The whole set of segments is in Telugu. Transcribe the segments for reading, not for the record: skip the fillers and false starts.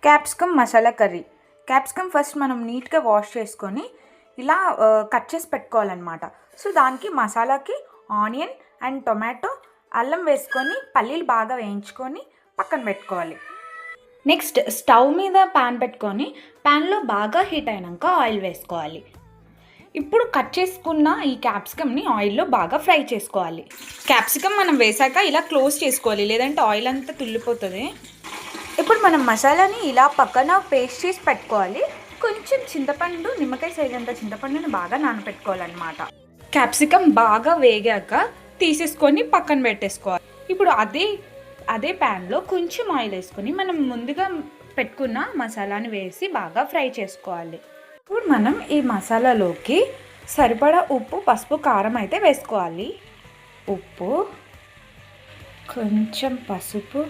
Capsicum masala curry. Capsicum first మనం నీట్గా వాష్ చేసుకొని ఇలా కట్ చేసి పెట్టుకోవాలన్నమాట. సో దానికి మసాలాకి ఆనియన్ అండ్ టొమాటో, అల్లం వేసుకొని పల్లీలు బాగా వేయించుకొని పక్కన పెట్టుకోవాలి. నెక్స్ట్ స్టవ్ మీద ప్యాన్ పెట్టుకొని ప్యాన్లో బాగా హీట్ అయినాక ఆయిల్ వేసుకోవాలి. ఇప్పుడు కట్ చేసుకున్న ఈ క్యాప్సికమ్ని ఆయిల్లో బాగా ఫ్రై చేసుకోవాలి. క్యాప్సికమ్ మనం వేసాక ఇలా క్లోజ్ చేసుకోవాలి, లేదంటే ఆయిల్ అంతా తుల్లిపోతుంది. ఇప్పుడు మనం మసాలాని ఇలా పక్కన పేస్ట్ చేసి పెట్టుకోవాలి. కొంచెం చింతపండు, నిమ్మకాయ సైజ్ అంత చింతపండుని బాగా నానబెట్టుకోవాలన్నమాట. క్యాప్సికమ్ బాగా వేగాక తీసేసుకొని పక్కన పెట్టేసుకోవాలి. ఇప్పుడు అదే ప్యాన్లో కొంచెం ఆయిల్ వేసుకొని మనం ముందుగా పెట్టుకున్న మసాలాని వేసి బాగా ఫ్రై చేసుకోవాలి. ఇప్పుడు మనం ఈ మసాలాలోకి సరిపడా ఉప్పు, పసుపు, కారం అయితే వేసుకోవాలి. ఉప్పు, కొంచెం పసుపు,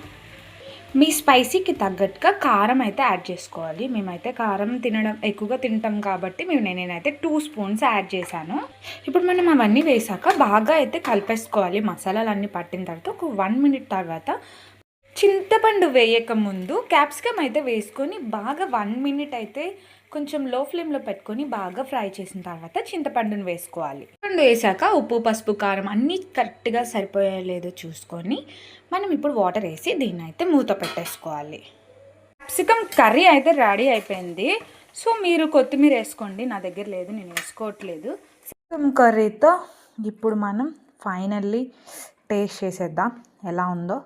మీ స్పైసీకి తగ్గట్టుగా కారం అయితే యాడ్ చేసుకోవాలి. మేమైతే కారం ఎక్కువగా తింటాం కాబట్టి నేనైతే 2 స్పూన్స్ యాడ్ చేశాను. ఇప్పుడు మనం అవన్నీ వేసాక బాగా అయితే కలిపేసుకోవాలి. మసాలాలన్నీ పట్టిన తర్వాత ఒక 1 మినిట్ తర్వాత చింతపండు వేయక ముందు క్యాప్సికమ్ అయితే వేసుకొని బాగా 1 మినిట్ అయితే కొంచెం లో ఫ్లేమ్లో పెట్టుకొని బాగా ఫ్రై చేసిన తర్వాత చింతపండుని వేసుకోవాలి. చింతపండు వేసాక ఉప్పు, పసుపు, కారం అన్నీ కరెక్ట్గా సరిపోయే లేదో చూసుకొని మనం ఇప్పుడు వాటర్ వేసి దీన్ని అయితే మూత పెట్టేసుకోవాలి. క్యాప్సికమ్ కర్రీ అయితే రెడీ అయిపోయింది. సో మీరు కొత్తిమీర వేసుకోండి, నా దగ్గర లేదు, నేను వేసుకోవట్లేదు. క్యాప్సికమ్ కర్రీతో ఇప్పుడు మనం ఫైనల్లీ టేస్ట్ చేసేద్దాం ఎలా ఉందో.